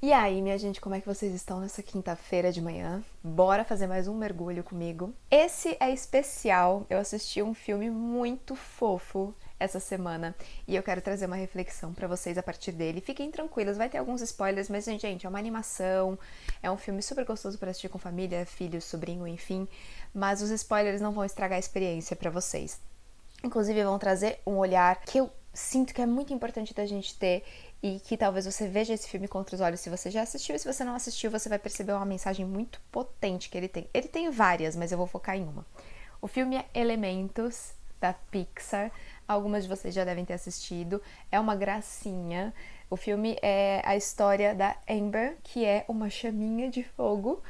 E aí, minha gente, como é que vocês estão nessa quinta-feira de manhã? Bora fazer mais um mergulho comigo. Esse é especial, eu assisti um filme muito fofo essa semana e eu quero trazer uma reflexão pra vocês a partir dele. Fiquem tranquilas, vai ter alguns spoilers, mas gente, é uma animação, é um filme super gostoso pra assistir com família, filho, sobrinho, enfim, mas os spoilers não vão estragar a experiência pra vocês. Inclusive vão trazer um olhar que eu sinto que é muito importante da gente ter e que talvez você veja esse filme com outros olhos se você já assistiu, e se você não assistiu, você vai perceber uma mensagem muito potente que ele tem. Ele tem várias, mas eu vou focar em uma. O filme é Elementos, da Pixar. Algumas de vocês já devem ter assistido. É uma gracinha. O filme é a história da Amber, que é uma chaminha de fogo,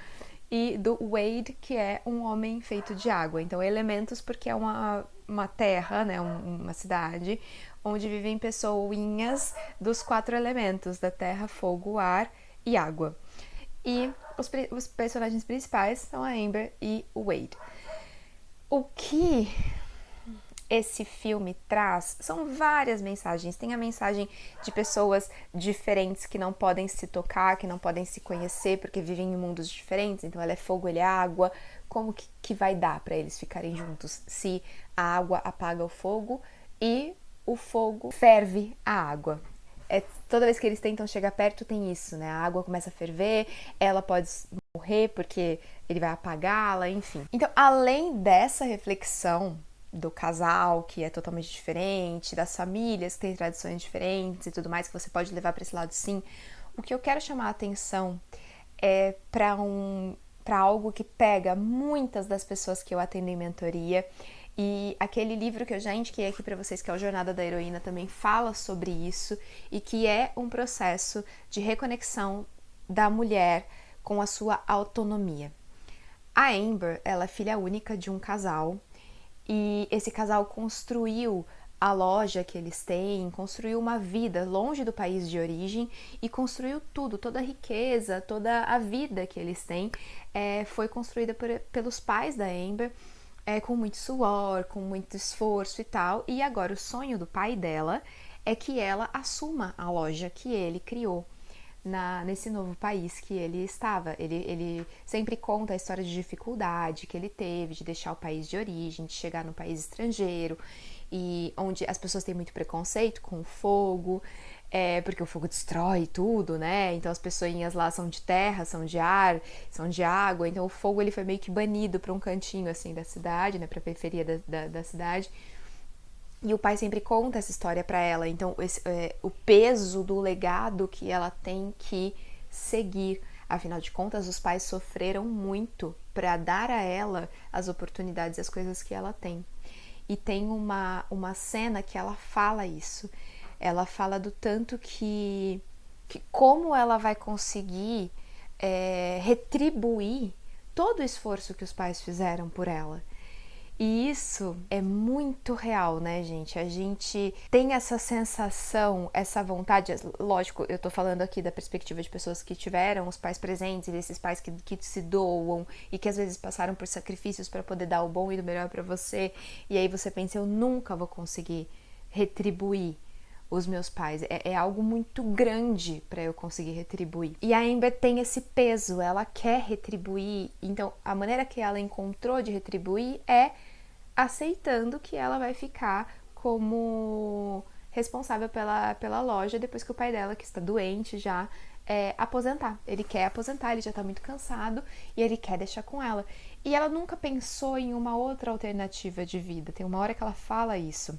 e do Wade, que é um homem feito de água. Então, Elementos porque é uma terra, né, uma cidade, onde vivem pessoinhas dos 4 elementos, da terra, fogo, ar e água. E os personagens principais são a Amber e o Wade. O que esse filme traz são várias mensagens. Tem a mensagem de pessoas diferentes que não podem se tocar, que não podem se conhecer porque vivem em mundos diferentes. Então ela é fogo, ele é água. Como que vai dar para eles ficarem juntos se a água apaga o fogo e o fogo ferve a água? Toda vez que eles tentam chegar perto tem isso, né? A água começa a ferver, ela pode morrer porque ele vai apagá-la, enfim. Então, além dessa reflexão do casal, que é totalmente diferente, das famílias que têm tradições diferentes e tudo mais, que você pode levar para esse lado, sim, o que eu quero chamar a atenção é para algo que pega muitas das pessoas que eu atendo em mentoria. E aquele livro que eu já indiquei aqui para vocês, que é o Jornada da Heroína, também fala sobre isso, e que é um processo de reconexão da mulher com a sua autonomia. A Amber, ela é filha única de um casal, e esse casal construiu a loja que eles têm, construiu uma vida longe do país de origem e construiu tudo, toda a riqueza, toda a vida que eles têm foi construída pelos pais da Amber, com muito suor, com muito esforço e tal. E agora o sonho do pai dela é que ela assuma a loja que ele criou nesse novo país que ele estava. Ele sempre conta a história de dificuldade que ele teve de deixar o país de origem, de chegar no país estrangeiro, e onde as pessoas têm muito preconceito com o fogo, porque o fogo destrói tudo, né? Então as pessoinhas lá são de terra, são de ar, são de água. Então o fogo ele foi meio que banido para um cantinho assim da cidade, né? Para a periferia da cidade. E o pai sempre conta essa história para ela, então o peso do legado que ela tem que seguir. Afinal de contas, os pais sofreram muito para dar a ela as oportunidades e as coisas que ela tem. E tem uma cena que ela fala isso. Ela fala do tanto que como ela vai conseguir retribuir todo o esforço que os pais fizeram por ela. E isso é muito real, né, gente? A gente tem essa sensação, essa vontade, lógico, eu tô falando aqui da perspectiva de pessoas que tiveram os pais presentes, e desses pais que se doam e que às vezes passaram por sacrifícios para poder dar o bom e o melhor para você, e aí você pensa, eu nunca vou conseguir retribuir os meus pais, é algo muito grande para eu conseguir retribuir. E a Amber tem esse peso, ela quer retribuir, então a maneira que ela encontrou de retribuir é aceitando que ela vai ficar como responsável pela loja depois que o pai dela, que está doente já, aposentar. Ele quer aposentar, ele já está muito cansado e ele quer deixar com ela. E ela nunca pensou em uma outra alternativa de vida. Tem uma hora que ela fala isso.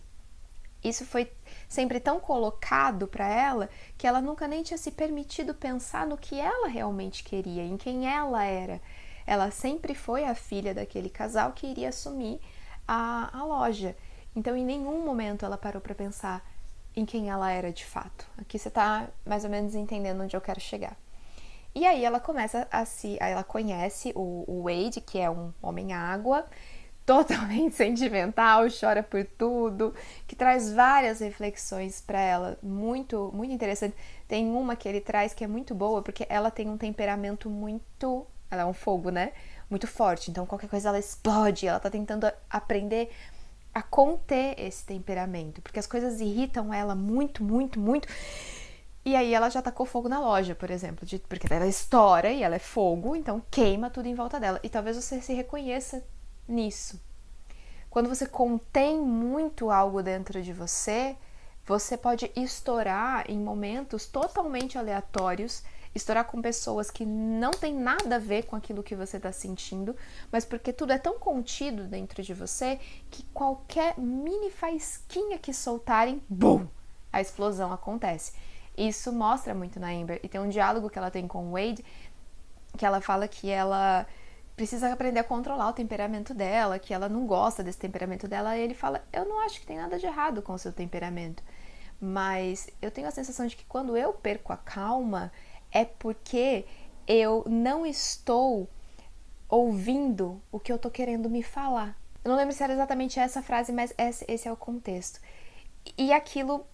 Isso foi sempre tão colocado para ela que ela nunca nem tinha se permitido pensar no que ela realmente queria, em quem ela era. Ela sempre foi a filha daquele casal que iria assumir a loja. Então, em nenhum momento ela parou para pensar em quem ela era de fato. Aqui você está mais ou menos entendendo onde eu quero chegar. E aí ela começa aí ela conhece o Wade, que é um homem-água, totalmente sentimental, chora por tudo, que traz várias reflexões para ela, muito, muito interessante. Tem uma que ele traz que é muito boa, porque ela tem um temperamento muito... Ela é um fogo, né? Muito forte, então qualquer coisa ela explode, ela tá tentando aprender a conter esse temperamento, porque as coisas irritam ela muito, muito, muito, E aí ela já tacou fogo na loja, por exemplo, porque ela estoura e ela é fogo, então queima tudo em volta dela. E talvez você se reconheça nisso. Quando você contém muito algo dentro de você, você pode estourar em momentos totalmente aleatórios, estourar com pessoas que não tem nada a ver com aquilo que você está sentindo, mas porque tudo é tão contido dentro de você que qualquer mini faísquinha que soltarem, bum, a explosão acontece. Isso mostra muito na Amber. E tem um diálogo que ela tem com o Wade, que ela fala que ela precisa aprender a controlar o temperamento dela, que ela não gosta desse temperamento dela, e ele fala, eu não acho que tem nada de errado com o seu temperamento, mas eu tenho a sensação de que quando eu perco a calma, é porque eu não estou ouvindo o que eu tô querendo me falar. Eu não lembro se era exatamente essa frase, mas esse é o contexto. E aquilo,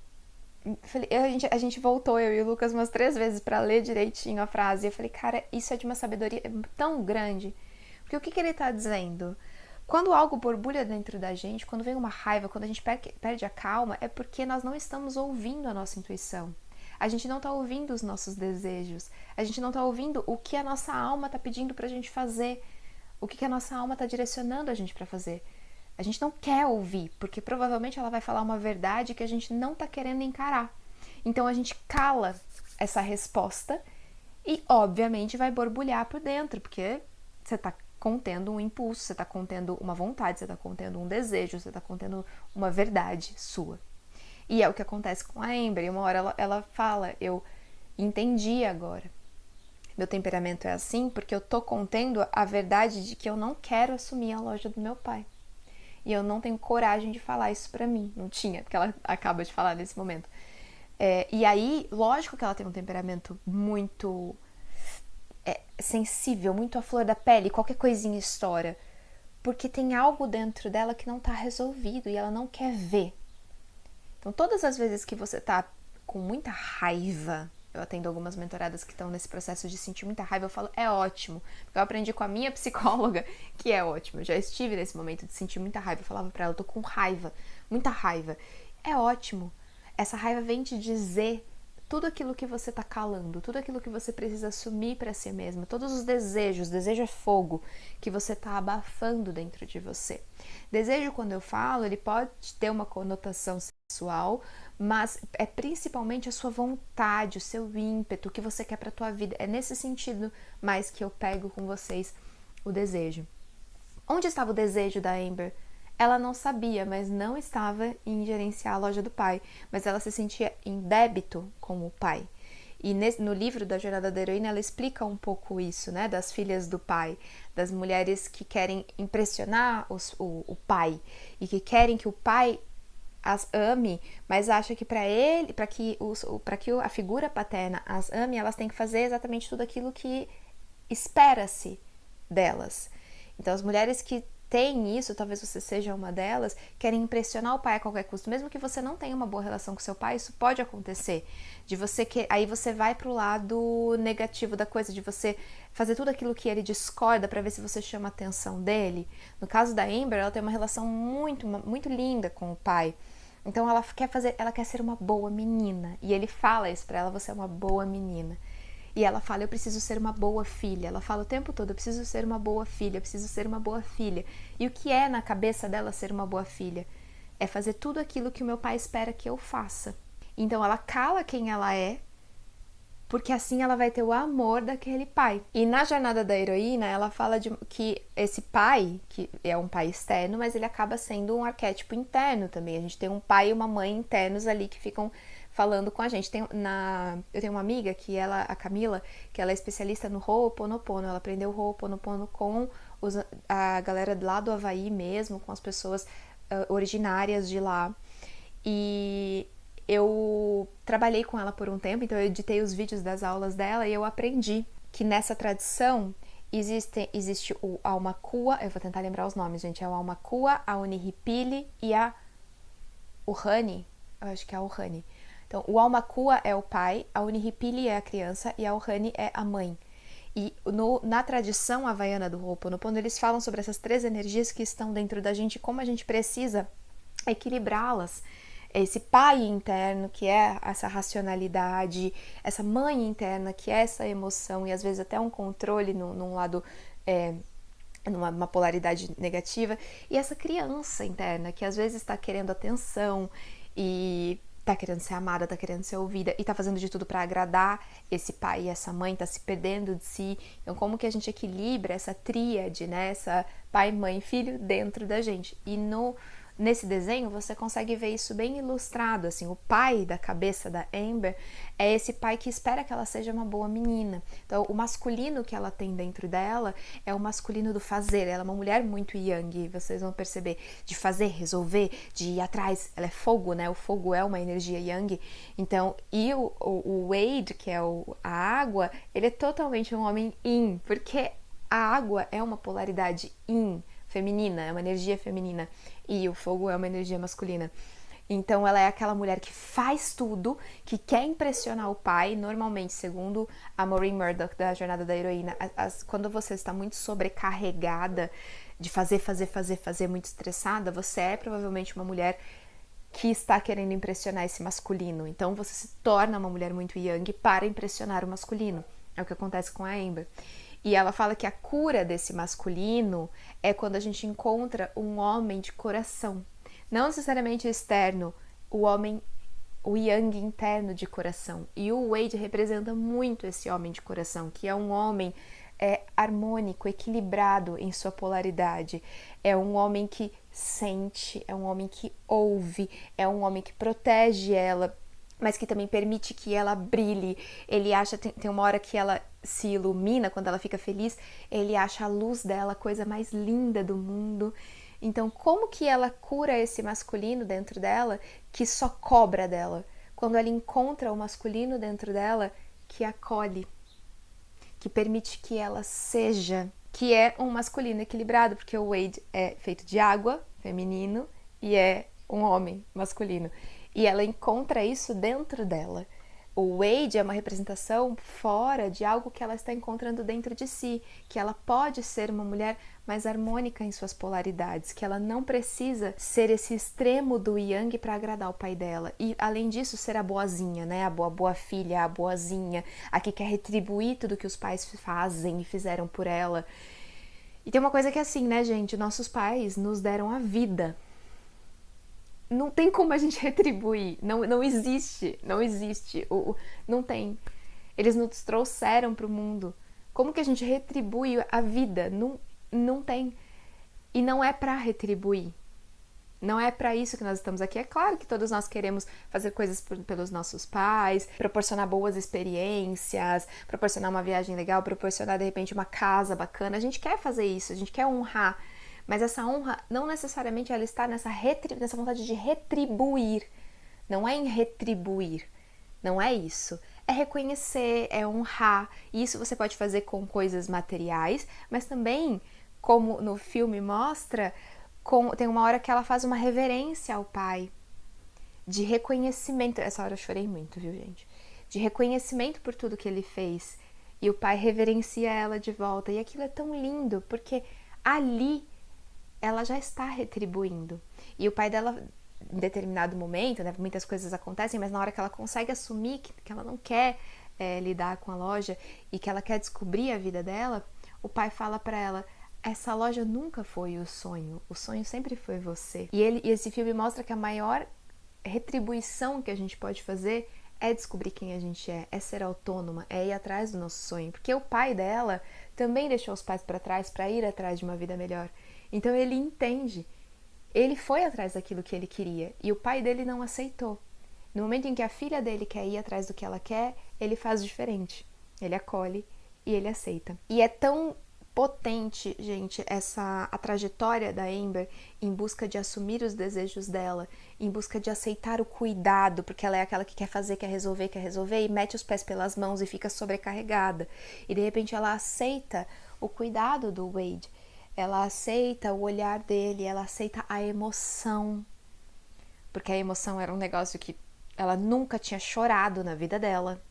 a gente voltou, eu e o Lucas, umas 3 vezes para ler direitinho a frase. E eu falei, cara, isso é de uma sabedoria tão grande. Porque o que ele tá dizendo? Quando algo borbulha dentro da gente, quando vem uma raiva, quando a gente perde a calma, é porque nós não estamos ouvindo a nossa intuição. A gente não está ouvindo os nossos desejos. A gente não está ouvindo o que a nossa alma está pedindo para a gente fazer. O que a nossa alma está direcionando a gente para fazer. A gente não quer ouvir, porque provavelmente ela vai falar uma verdade que a gente não está querendo encarar. Então a gente cala essa resposta e, obviamente, vai borbulhar por dentro, porque você está contendo um impulso, você está contendo uma vontade, você está contendo um desejo, você está contendo uma verdade sua. E é o que acontece com a Amber. E uma hora ela fala, eu entendi agora. Meu temperamento é assim porque eu tô contendo a verdade de que eu não quero assumir a loja do meu pai. E eu não tenho coragem de falar isso pra mim. Não tinha, porque ela acaba de falar nesse momento. E aí, lógico que ela tem um temperamento muito sensível, muito à flor da pele, qualquer coisinha estoura. Porque tem algo dentro dela que não tá resolvido e ela não quer ver. Então, todas as vezes que você tá com muita raiva, eu atendo algumas mentoradas que estão nesse processo de sentir muita raiva, eu falo, é ótimo. Porque eu aprendi com a minha psicóloga que é ótimo. Eu já estive nesse momento de sentir muita raiva. Eu falava pra ela, eu tô com raiva, muita raiva. É ótimo. Essa raiva vem te dizer tudo aquilo que você tá calando, tudo aquilo que você precisa assumir para si mesma, todos os desejos, desejo é fogo, que você tá abafando dentro de você. Desejo, quando eu falo, ele pode ter uma conotação sexual, mas é principalmente a sua vontade, o seu ímpeto, o que você quer para tua vida. É nesse sentido mais que eu pego com vocês o desejo. Onde estava o desejo da Amber? Ela não sabia, mas não estava em gerenciar a loja do pai, mas ela se sentia em débito com o pai. E no livro da Jornada da Heroína, ela explica um pouco isso, né? Das filhas do pai, das mulheres que querem impressionar o pai e que querem que o pai as ame, mas acha que para que a figura paterna as ame, elas têm que fazer exatamente tudo aquilo que espera-se delas. Então, as mulheres que têm isso, talvez você seja uma delas, querem impressionar o pai a qualquer custo, mesmo que você não tenha uma boa relação com seu pai, isso pode acontecer. De você que aí você vai pro lado negativo da coisa, de você fazer tudo aquilo que ele discorda para ver se você chama a atenção dele. No caso da Amber, ela tem uma relação muito linda com o pai. Então ela quer ser uma boa menina. E ele fala isso pra ela, você é uma boa menina. E ela fala, eu preciso ser uma boa filha. Ela fala o tempo todo, eu preciso ser uma boa filha, eu preciso ser uma boa filha. E o que é na cabeça dela ser uma boa filha? É fazer tudo aquilo que o meu pai espera que eu faça. Então ela cala quem ela é, porque assim ela vai ter o amor daquele pai. E na Jornada da Heroína, ela fala que esse pai, que é um pai externo, mas ele acaba sendo um arquétipo interno também. A gente tem um pai e uma mãe internos ali que ficam falando com a gente. Eu tenho uma amiga, a Camila, que ela é especialista no Ho'oponopono. Ela aprendeu o Ho'oponopono com a galera lá do Havaí mesmo, com as pessoas originárias de lá. E eu trabalhei com ela por um tempo, então eu editei os vídeos das aulas dela e eu aprendi que nessa tradição existe o Aumakua, eu vou tentar lembrar os nomes, gente, é o Aumakua, a Unihipili e a Ohani, eu acho que é a Ohani. Então, o Aumakua é o pai, a Unihipili é a criança e a Ohani é a mãe. E na tradição havaiana do Ho'oponopono, eles falam sobre essas 3 energias que estão dentro da gente, como a gente precisa equilibrá-las. esse pai interno, que é essa racionalidade, essa mãe interna, que é essa emoção e às vezes até um controle num lado, numa polaridade negativa, e essa criança interna, que às vezes está querendo atenção e tá querendo ser amada, tá querendo ser ouvida e tá fazendo de tudo para agradar esse pai e essa mãe, tá se perdendo de si. Então, como que a gente equilibra essa tríade, né? Essa pai, mãe, filho dentro da gente. E nesse desenho você consegue ver isso bem ilustrado, assim, o pai da cabeça da Amber é esse pai que espera que ela seja uma boa menina. Então, o masculino que ela tem dentro dela é o masculino do fazer. Ela é uma mulher muito yang, vocês vão perceber, de fazer, resolver, de ir atrás. Ela é fogo, né? O fogo é uma energia yang. Então, e o Wade, que é a água, ele é totalmente um homem yin, porque a água é uma polaridade yin, feminina, é uma energia feminina, e o fogo é uma energia masculina. Então ela é aquela mulher que faz tudo, que quer impressionar o pai. Normalmente, segundo a Maureen Murdoch da Jornada da Heroína, quando você está muito sobrecarregada de fazer, muito estressada, você é provavelmente uma mulher que está querendo impressionar esse masculino. Então você se torna uma mulher muito yang para impressionar o masculino. É o que acontece com a Amber. E ela fala que a cura desse masculino é quando a gente encontra um homem de coração. Não necessariamente externo, o homem, o yang interno de coração. E o Wade representa muito esse homem de coração, que é um homem harmônico, equilibrado em sua polaridade. É um homem que sente, é um homem que ouve, é um homem que protege ela, mas que também permite que ela brilhe. Ele acha, tem uma hora que ela se ilumina, quando ela fica feliz, ele acha a luz dela a coisa mais linda do mundo. Então, como que ela cura esse masculino dentro dela que só cobra dela? Quando ela encontra o masculino dentro dela que acolhe, que permite que ela seja, que é um masculino equilibrado, porque o Wade é feito de água, feminino, e é um homem masculino. E ela encontra isso dentro dela. O Wade é uma representação fora de algo que ela está encontrando dentro de si, que ela pode ser uma mulher mais harmônica em suas polaridades, que ela não precisa ser esse extremo do yang para agradar o pai dela. E, além disso, ser a boazinha, né? A boa filha, a boazinha, a que quer retribuir tudo que os pais fazem e fizeram por ela. E tem uma coisa que é assim, né, gente? Nossos pais nos deram a vida. Não tem como a gente retribuir, não existe, não tem. Eles nos trouxeram para o mundo. Como que a gente retribui a vida? Não tem. E não é para retribuir. Não é para isso que nós estamos aqui. É claro que todos nós queremos fazer coisas pelos nossos pais, proporcionar boas experiências, proporcionar uma viagem legal, proporcionar de repente uma casa bacana. A gente quer fazer isso, a gente quer honrar. Mas essa honra não necessariamente ela está nessa vontade de retribuir. Não é em retribuir. Não é isso. É reconhecer, é honrar. E isso você pode fazer com coisas materiais, mas também, como no filme mostra, tem uma hora que ela faz uma reverência ao pai. De reconhecimento. Essa hora eu chorei muito, viu, gente? De reconhecimento por tudo que ele fez. E o pai reverencia ela de volta. E aquilo é tão lindo, porque ali ela já está retribuindo. E o pai dela, em determinado momento, né, muitas coisas acontecem, mas na hora que ela consegue assumir que ela não quer lidar com a loja e que ela quer descobrir a vida dela, o pai fala para ela: essa loja nunca foi o sonho sempre foi você. E esse filme mostra que a maior retribuição que a gente pode fazer é descobrir quem a gente é ser autônoma, é ir atrás do nosso sonho, porque o pai dela também deixou os pais para trás para ir atrás de uma vida melhor. Então ele entende, ele foi atrás daquilo que ele queria e o pai dele não aceitou. No momento em que a filha dele quer ir atrás do que ela quer, ele faz diferente, ele acolhe e ele aceita. E é tão potente, gente, a trajetória da Amber em busca de assumir os desejos dela, em busca de aceitar o cuidado, porque ela é aquela que quer fazer, quer resolver e mete os pés pelas mãos e fica sobrecarregada. E de repente ela aceita o cuidado do Wade, ela aceita o olhar dele, ela aceita a emoção, porque a emoção era um negócio que ela nunca tinha chorado na vida dela.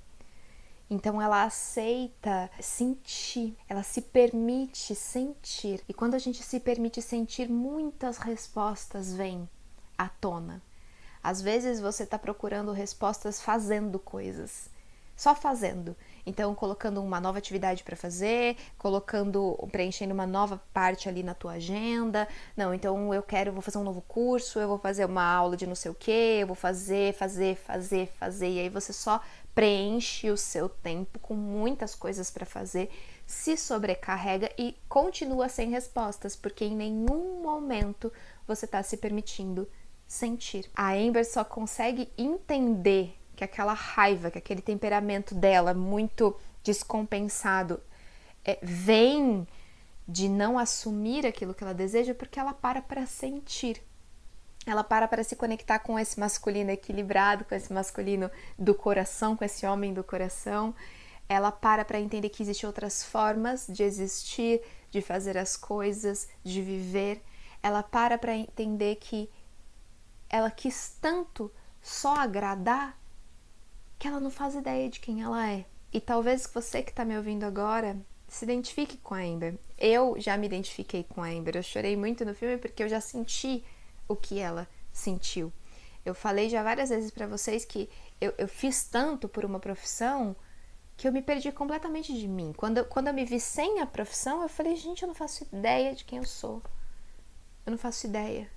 Então ela aceita sentir, ela se permite sentir. E quando a gente se permite sentir, muitas respostas vêm à tona. Às vezes você está procurando respostas fazendo coisas, só fazendo. Então, colocando uma nova atividade para fazer, preenchendo uma nova parte ali na tua agenda. Não, então vou fazer um novo curso, eu vou fazer uma aula de não sei o que, eu vou fazer. E aí você só preenche o seu tempo com muitas coisas para fazer, se sobrecarrega e continua sem respostas, porque em nenhum momento você está se permitindo sentir. A Amber só consegue entender que aquela raiva, que aquele temperamento dela muito descompensado vem de não assumir aquilo que ela deseja, porque ela para sentir. Ela para se conectar com esse masculino equilibrado, com esse masculino do coração, com esse homem do coração. Ela para entender que existem outras formas de existir, de fazer as coisas, de viver. Ela para entender que ela quis tanto só agradar que ela não faz ideia de quem ela é. E talvez você que está me ouvindo agora se identifique com a Amber. Eu já me identifiquei com a Amber. Eu chorei muito no filme porque eu já senti o que ela sentiu. Eu falei já várias vezes para vocês que eu fiz tanto por uma profissão que eu me perdi completamente de mim. Quando eu me vi sem a profissão, eu falei, gente, eu não faço ideia de quem eu sou. Eu não faço ideia.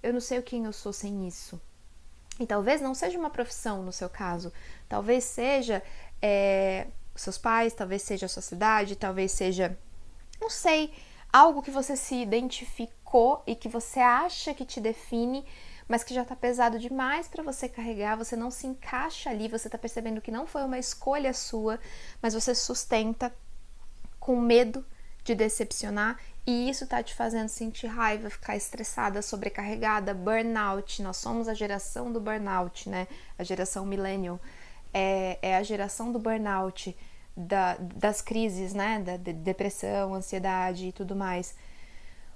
Eu não sei quem eu sou sem isso. E talvez não seja uma profissão no seu caso, talvez seja seus pais, talvez seja a sua cidade, talvez seja, não sei, algo que você se identificou e que você acha que te define, mas que já tá pesado demais para você carregar, você não se encaixa ali, você tá percebendo que não foi uma escolha sua, mas você sustenta com medo de decepcionar, e isso tá te fazendo sentir raiva, ficar estressada, sobrecarregada, burnout. Nós somos a geração do burnout, né? A geração millennial é a geração do burnout, das crises, né? Da depressão, ansiedade e tudo mais.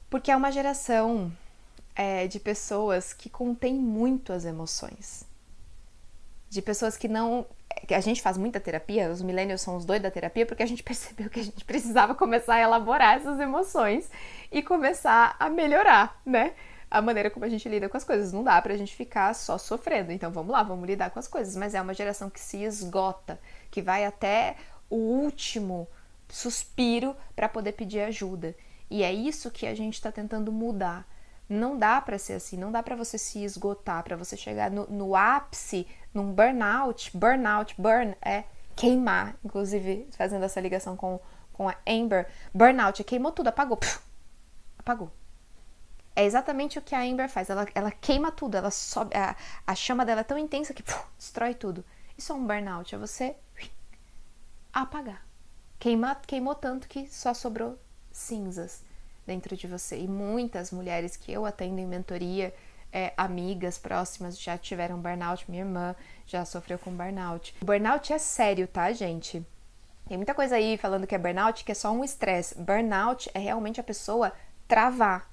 Porque é uma geração de pessoas que contém muito as emoções. De pessoas que não... A gente faz muita terapia, os millennials são os doidos da terapia, porque a gente percebeu que a gente precisava começar a elaborar essas emoções e começar a melhorar, né? A maneira como a gente lida com as coisas. Não dá pra gente ficar só sofrendo. Então vamos lá, vamos lidar com as coisas. Mas é uma geração que se esgota, que vai até o último suspiro para poder pedir ajuda. E é isso que a gente tá tentando mudar. Não dá pra ser assim, não dá pra você se esgotar, pra você chegar no ápice, num burnout. Burn é queimar, inclusive fazendo essa ligação com a Amber. Burnout é queimou tudo, apagou. Apagou. É exatamente o que a Amber faz, ela queima tudo, ela sobe, a chama dela é tão intensa que destrói tudo. Isso é um burnout, é você apagar. Queimou tanto que só sobrou cinzas dentro de você. E muitas mulheres que eu atendo em mentoria, amigas próximas, já tiveram burnout. Minha irmã já sofreu com burnout. O burnout é sério, tá, gente? Tem muita coisa aí falando que é burnout, que é só um estresse. Burnout é realmente a pessoa travar.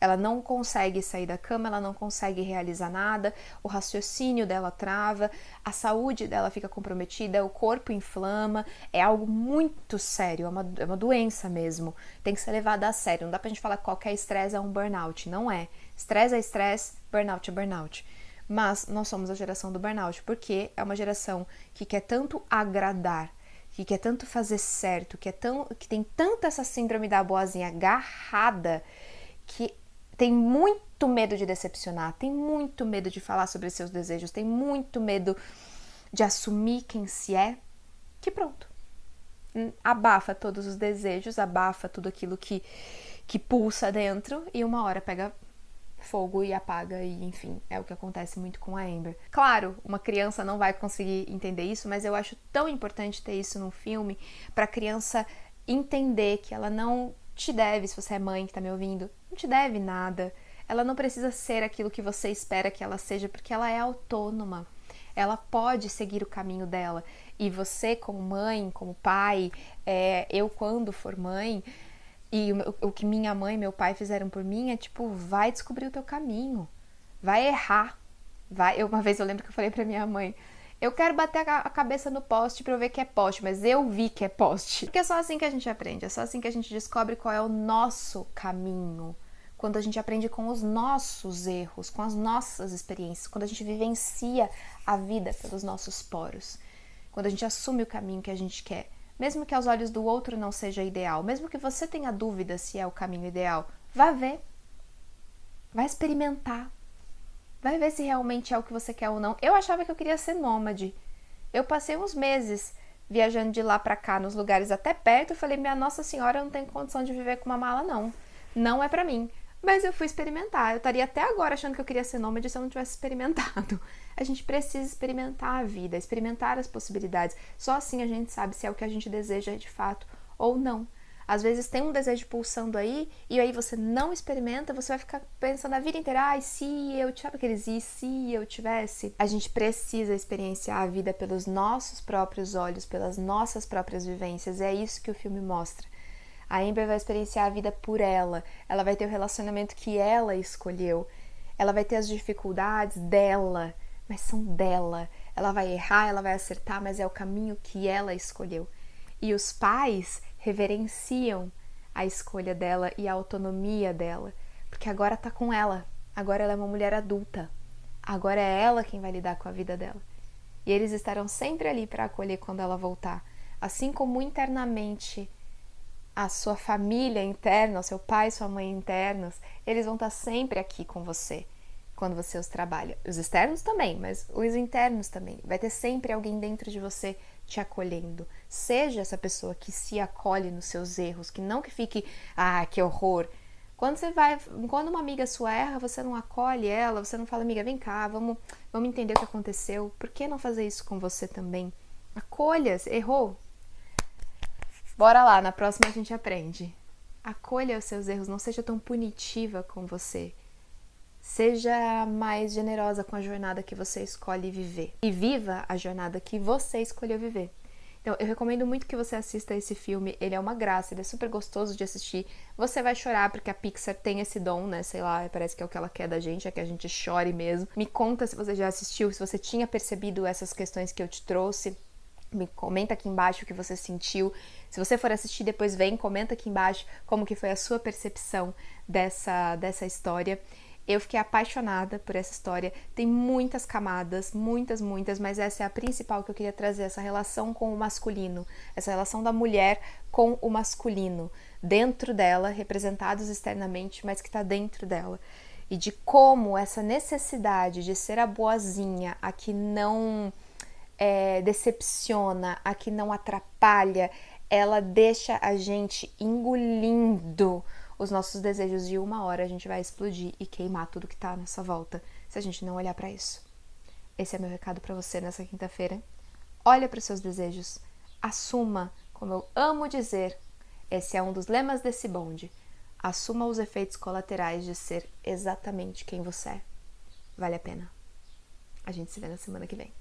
Ela não consegue sair da cama, ela não consegue realizar nada, o raciocínio dela trava, a saúde dela fica comprometida, o corpo inflama, é algo muito sério, é uma doença mesmo, tem que ser levada a sério, não dá pra gente falar que qualquer estresse é um burnout, não é. Estresse é estresse, burnout é burnout. Mas nós somos a geração do burnout, porque é uma geração que quer tanto agradar, que quer tanto fazer certo, que tem tanta essa síndrome da boazinha agarrada, que tem muito medo de decepcionar, tem muito medo de falar sobre seus desejos, tem muito medo de assumir quem se é, que pronto. Abafa todos os desejos, abafa tudo aquilo que pulsa dentro e uma hora pega fogo e apaga e enfim, é o que acontece muito com a Amber. Claro, uma criança não vai conseguir entender isso, mas eu acho tão importante ter isso num filme pra criança entender que ela não te deve, se você é mãe que tá me ouvindo, não te deve nada. Ela não precisa ser aquilo que você espera que ela seja, porque ela é autônoma. Ela pode seguir o caminho dela. E você, como mãe, como pai, eu quando for mãe, e o que minha mãe e meu pai fizeram por mim é tipo, vai descobrir o teu caminho. Vai errar. Uma vez eu lembro que eu falei pra minha mãe, eu quero bater a cabeça no poste pra eu ver que é poste, mas eu vi que é poste. Porque é só assim que a gente aprende, é só assim que a gente descobre qual é o nosso caminho, quando a gente aprende com os nossos erros, com as nossas experiências, quando a gente vivencia a vida pelos nossos poros, quando a gente assume o caminho que a gente quer, mesmo que aos olhos do outro não seja ideal, mesmo que você tenha dúvida se é o caminho ideal, vá ver, vai experimentar, vai ver se realmente é o que você quer ou não. Eu achava que eu queria ser nômade. Eu passei uns meses viajando de lá pra cá, nos lugares até perto, eu falei, minha Nossa Senhora, eu não tenho condição de viver com uma mala, não. Não é pra mim. Mas eu fui experimentar. Eu estaria até agora achando que eu queria ser nômade se eu não tivesse experimentado. A gente precisa experimentar a vida, experimentar as possibilidades. Só assim a gente sabe se é o que a gente deseja de fato ou não. Às vezes tem um desejo pulsando aí, e aí você não experimenta, você vai ficar pensando a vida inteira, ai, se eu, sabe aqueles e se eu tivesse? A gente precisa experienciar a vida pelos nossos próprios olhos, pelas nossas próprias vivências, e é isso que o filme mostra. A Amber vai experienciar a vida por ela vai ter o relacionamento que ela escolheu, ela vai ter as dificuldades dela, mas são dela. Ela vai errar, ela vai acertar, mas é o caminho que ela escolheu. E os pais reverenciam a escolha dela e a autonomia dela, porque agora tá com ela, agora ela é uma mulher adulta, agora é ela quem vai lidar com a vida dela. E eles estarão sempre ali para acolher quando ela voltar, assim como internamente a sua família interna, o seu pai e sua mãe internos, eles vão estar sempre aqui com você quando você os trabalha. Os externos também, mas os internos também. Vai ter sempre alguém dentro de você te acolhendo. Seja essa pessoa que se acolhe nos seus erros, que não que fique, que horror. Quando uma amiga sua erra, você não acolhe ela, você não fala, amiga, vem cá, vamos entender o que aconteceu. Por que não fazer isso com você também? Acolha, errou. Bora lá, na próxima a gente aprende. Acolha os seus erros, não seja tão punitiva com você. Seja mais generosa com a jornada que você escolhe viver. E viva a jornada que você escolheu viver. Então, eu recomendo muito que você assista esse filme. Ele é uma graça, ele é super gostoso de assistir. Você vai chorar, porque a Pixar tem esse dom, né? Sei lá, parece que é o que ela quer da gente, é que a gente chore mesmo. Me conta se você já assistiu, se você tinha percebido essas questões que eu te trouxe. Me comenta aqui embaixo o que você sentiu. Se você for assistir, depois vem, comenta aqui embaixo como que foi a sua percepção dessa história. Eu fiquei apaixonada por essa história. Tem muitas camadas, muitas, mas essa é a principal que eu queria trazer, essa relação com o masculino, essa relação da mulher com o masculino, dentro dela, representados externamente, mas que está dentro dela. E de como essa necessidade de ser a boazinha, a que não decepciona, a que não atrapalha, ela deixa a gente engolindo os nossos desejos e uma hora a gente vai explodir e queimar tudo que tá à nossa volta se a gente não olhar pra isso. Esse é meu recado pra você nessa quinta-feira. Olha para os seus desejos, assuma, como eu amo dizer, esse é um dos lemas desse bonde, assuma os efeitos colaterais de ser exatamente quem você é. Vale a pena. A gente se vê na semana que vem.